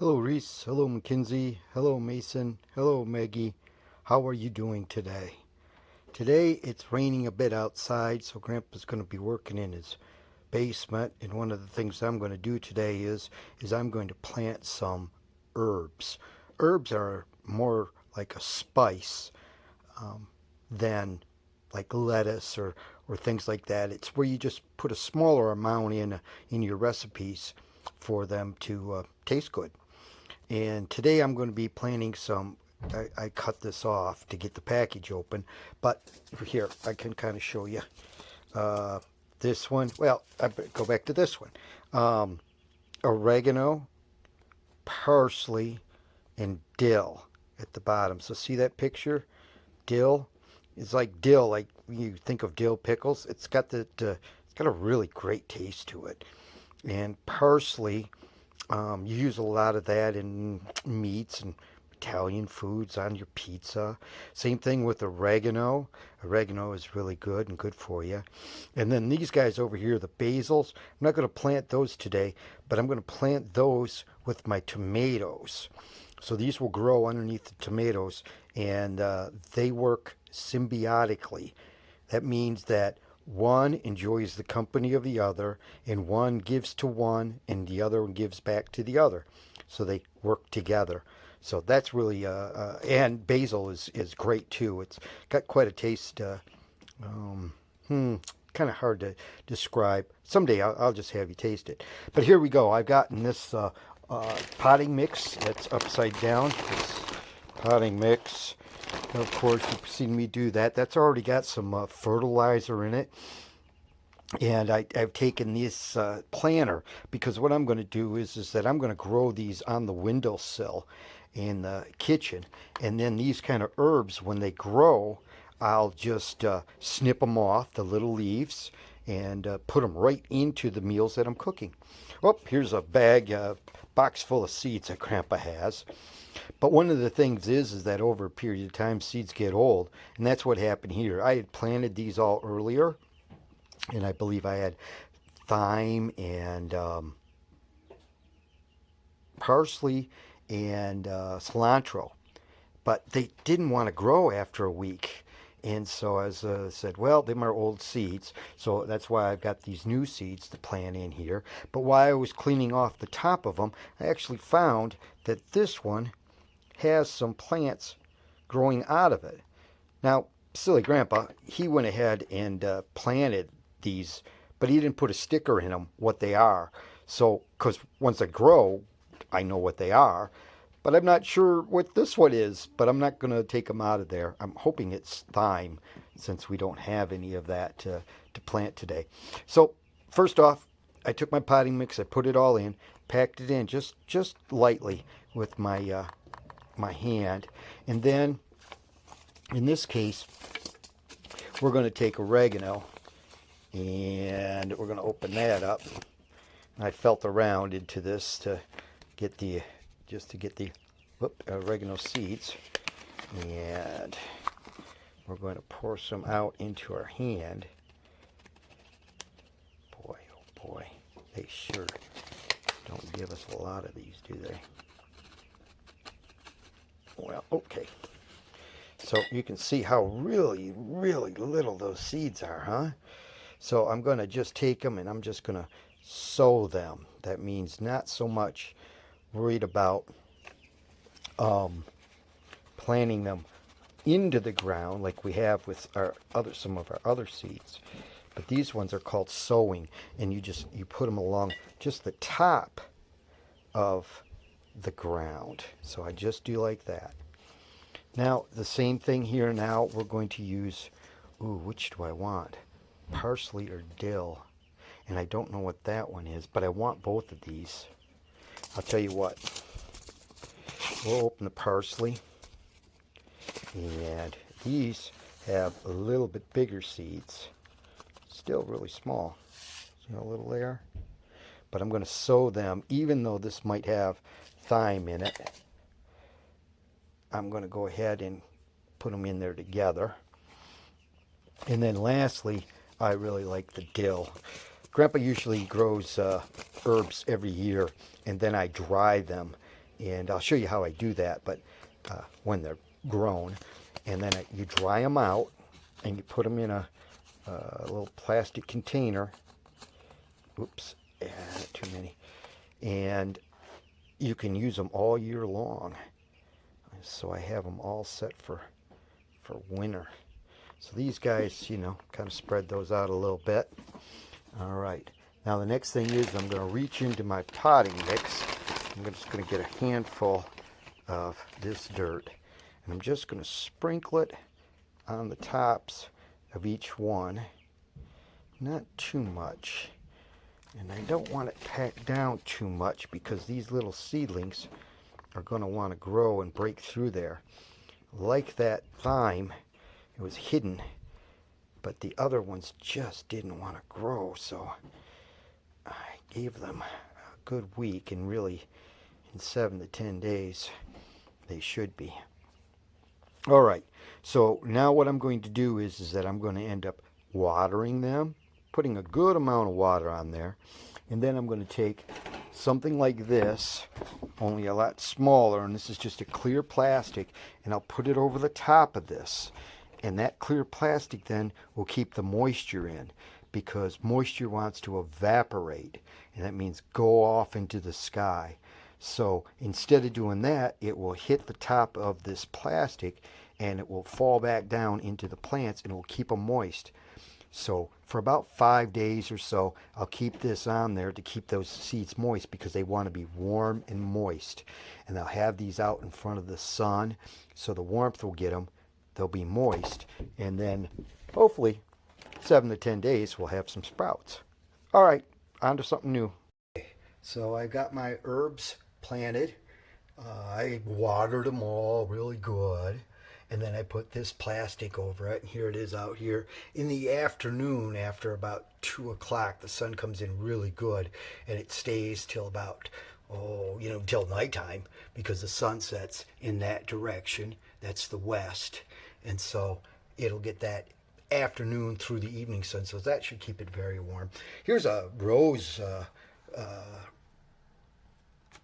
Hello, Reese. Hello, Mackenzie. Hello, Mason. Hello, Maggie. How are you doing today? Today it's raining a bit outside, so Grandpa's going to be working in his basement. And one of the things I'm going to do today is I'm going to plant some herbs. Herbs are more like a spice than like lettuce or things like that. It's where you just put a smaller amount in your recipes for them to taste good. And today I'm going to be planting some. I cut this off to get the package open, but here I can kind of show you. Uh, this one, well, I go back to this one. Um, Oregano, parsley, and dill at the bottom. So see that picture? Dill is like dill, like when you think of dill pickles. It's got a really great taste to it. And parsley, you use a lot of that in meats and Italian foods on your pizza. Same thing with oregano. Oregano is really good and good for you. And then these guys over here, the basils, I'm not going to plant those today, but I'm going to plant those with my tomatoes. So these will grow underneath the tomatoes and they work symbiotically. That means that one enjoys the company of the other, and one gives to one, and the other one gives back to the other. So they work together. So that's really, and basil is great too. It's got quite a taste. Um, hmm, Kind of hard to describe. Someday I'll just have you taste it. But here we go. I've gotten this potting mix that's upside down. This potting mix. Of course, you've seen me do that. That's already got some fertilizer in it. And I've taken this planter because what I'm going to do is that I'm going to grow these on the windowsill in the kitchen. And then these kind of herbs, when they grow, I'll just snip them off, the little leaves, and put them right into the meals that I'm cooking. Oh, here's a box full of seeds that Grandpa has. But one of the things is that over a period of time, seeds get old, and that's what happened here. I had planted these all earlier, and I believe I had thyme and parsley and cilantro, but they didn't want to grow after a week. And so I said, well, them are old seeds. So that's why I've got these new seeds to plant in here. But while I was cleaning off the top of them, I actually found that this one has some plants growing out of it. Now, silly grandpa, he went ahead and planted these, but he didn't put a sticker in them what they are. So, because once they grow, I know what they are, but I'm not sure what this one is, but I'm not going to take them out of there. I'm hoping it's thyme since we don't have any of that to plant today. So, first off, I took my potting mix, I put it all in, packed it in just lightly with my hand, and then in this case, we're going to take oregano and we're going to open that up. I felt around into this to get the oregano seeds, and we're going to pour some out into our hand. Boy, oh boy, they sure don't give us a lot of these, do they? Well, okay. So you can see how really, really little those seeds are, huh? So I'm going to just take them and I'm just going to sow them. That means not so much worried about planting them into the ground like we have with some of our other seeds. But these ones are called sowing, and you put them along just the top of the ground. So I just do like that. Now, the same thing here. Now we're going to use, which do I want? Parsley or dill? And I don't know what that one is, but I want both of these. I'll tell you what. We'll open the parsley. And these have a little bit bigger seeds. Still really small. See how little they are? But I'm going to sow them, even though this might have thyme in it. I'm going to go ahead and put them in there together. And then lastly, I really like the dill. Grandpa usually grows herbs every year, and then I dry them. And I'll show you how I do that, but when they're grown. And then you dry them out, and you put them in a little plastic container. Oops, too many. And you can use them all year long. So I have them all set for winter. So these guys, you know, kind of spread those out a little bit. All right. Now the next thing is I'm going to reach into my potting mix. I'm just going to get a handful of this dirt. And I'm just going to sprinkle it on the tops of each one. Not too much. And I don't want it packed down too much because these little seedlings are going to want to grow and break through there. Like that thyme, it was hidden, but the other ones just didn't want to grow, so I gave them a good week, and really in 7 to 10 days they should be. All right, so now what I'm going to do is that I'm going to end up watering them, putting a good amount of water on there, and then I'm going to take something like this, only a lot smaller, and this is just a clear plastic, and I'll put it over the top of this. And that clear plastic then will keep the moisture in, because moisture wants to evaporate, and that means go off into the sky. So instead of doing that, it will hit the top of this plastic and it will fall back down into the plants and it will keep them moist. So for about 5 days or so, I'll keep this on there to keep those seeds moist, because they want to be warm and moist. And I'll have these out in front of the sun so the warmth will get them. They'll be moist. And then hopefully 7 to 10 days we'll have some sprouts. All right, on to something new. So I got my herbs planted. I watered them all really good. And then I put this plastic over it, and here it is out here. In the afternoon, after about 2 o'clock, the sun comes in really good, and it stays till about, till nighttime, because the sun sets in that direction. That's the west. And so it'll get that afternoon through the evening sun, so that should keep it very warm. Here's a rose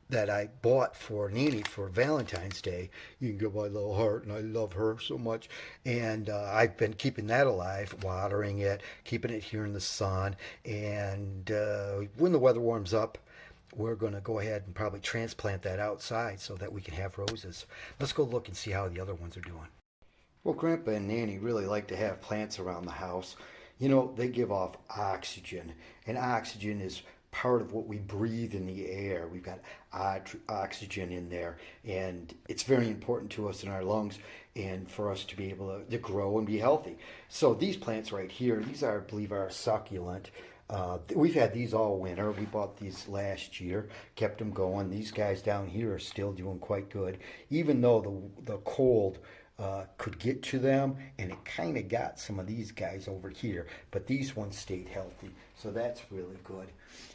that I bought for Nanny for Valentine's Day. You can get my little heart, and I love her so much. And I've been keeping that alive, watering it, keeping it here in the sun. And when the weather warms up, we're going to go ahead and probably transplant that outside so that we can have roses. Let's go look and see how the other ones are doing. Well, Grandpa and Nanny really like to have plants around the house. You know, they give off oxygen, and oxygen is part of what we breathe in the air. We've got oxygen in there, and it's very important to us in our lungs and for us to be able to grow and be healthy. So these plants right here, these are, I believe, are succulent. We've had these all winter. We bought these last year, kept them going. These guys down here are still doing quite good, even though the cold could get to them, and it kind of got some of these guys over here, but these ones stayed healthy, so that's really good.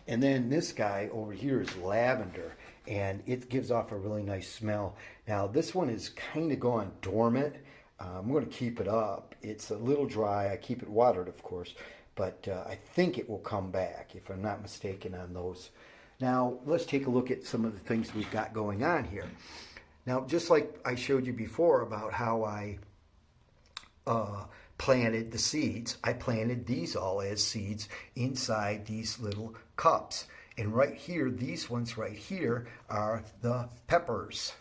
And then this guy over here is lavender, and it gives off a really nice smell. Now this one is kind of gone dormant. I'm going to keep it up. It's a little dry. I keep it watered, of course, but I think it will come back, if I'm not mistaken on those. Now let's take a look at some of the things we've got going on here. Now, just like I showed you before about how I planted the seeds, I planted these all as seeds inside these little cups. And right here, these ones right here are the peppers.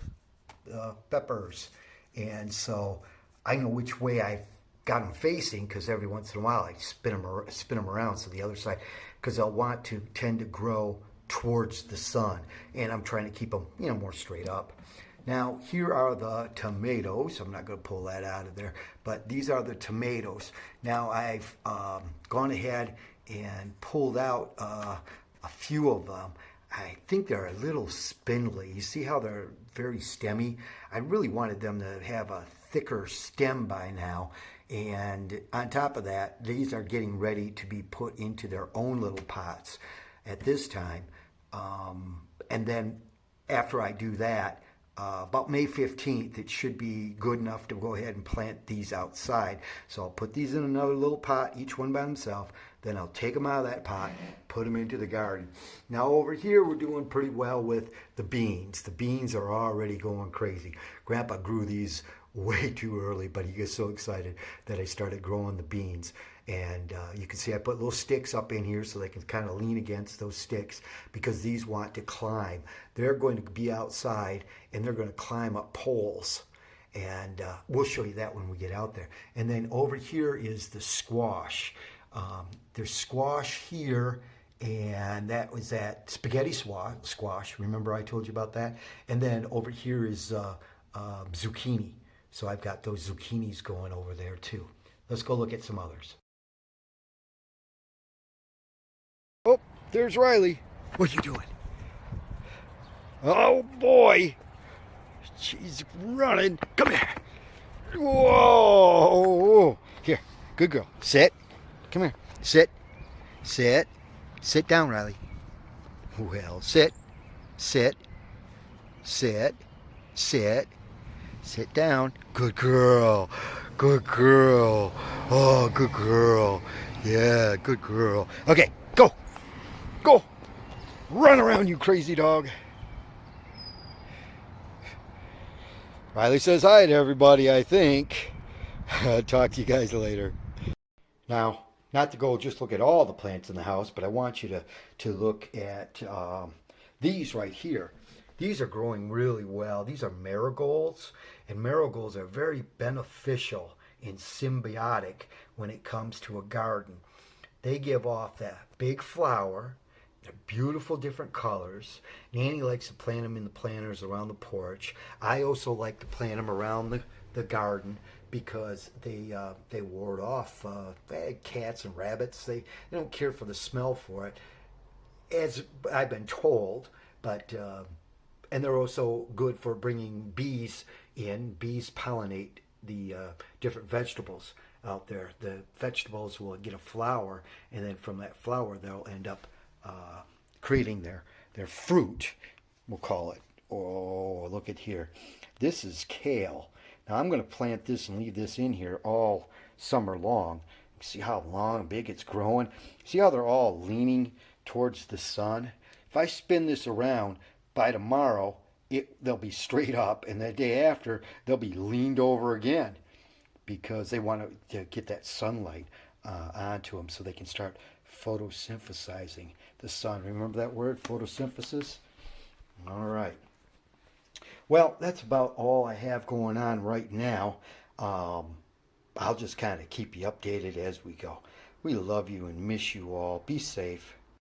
And so I know which way I've got them facing, because every once in a while I spin them around to the other side, because they'll want to tend to grow towards the sun. And I'm trying to keep them, more straight up. Now, here are the tomatoes. I'm not going to pull that out of there, but these are the tomatoes. Now, I've gone ahead and pulled out a few of them. I think they're a little spindly. You see how they're very stemmy? I really wanted them to have a thicker stem by now. And on top of that, these are getting ready to be put into their own little pots at this time. And then after I do that, about May 15th, it should be good enough to go ahead and plant these outside. So I'll put these in another little pot, each one by themselves. Then I'll take them out of that pot, put them into the garden. Now over here, we're doing pretty well with the beans. The beans are already going crazy. Grandpa grew these way too early, but he gets so excited that I started growing the beans. And you can see I put little sticks up in here so they can kind of lean against those sticks because these want to climb. They're going to be outside and they're going to climb up poles. And we'll show you that when we get out there. And then over here is the squash. There's squash here, and that was that spaghetti squash. Remember I told you about that? And then over here is zucchini. So I've got those zucchinis going over there too. Let's go look at some others. Oh, there's Riley. What are you doing? Oh boy. She's running. Come here. Whoa. Here, good girl. Sit. Come here. Sit. Sit. Sit down, Riley. Well, sit. Sit. Sit. Sit. Sit down. Good girl. Good girl. Oh, good girl. Yeah, good girl. Okay, go. Go. Run around, you crazy dog. Riley says hi to everybody, I think. Talk to you guys later. Now, not to go just look at all the plants in the house, but I want you to look at these right here. These are growing really well. These are marigolds, and marigolds are very beneficial and symbiotic when it comes to a garden. They give off that big flower. They're beautiful different colors. Nanny likes to plant them in the planters around the porch. I also like to plant them around the garden because they ward off cats and rabbits. They don't care for the smell for it, as I've been told. But and they're also good for bringing bees in. Bees pollinate the different vegetables out there. The vegetables will get a flower, and then from that flower they'll end up creating their fruit, we'll call it. Oh, look at here. This is kale. Now I'm going to plant this and leave this in here all summer long. See how long and big it's growing? See how they're all leaning towards the sun? If I spin this around, by tomorrow they'll be straight up, and the day after they'll be leaned over again because they want to get that sunlight onto them so they can start photosynthesizing the sun. Remember that word, photosynthesis? All right. Well, that's about all I have going on right now. I'll just kind of keep you updated as we go. We love you and miss you all. Be safe.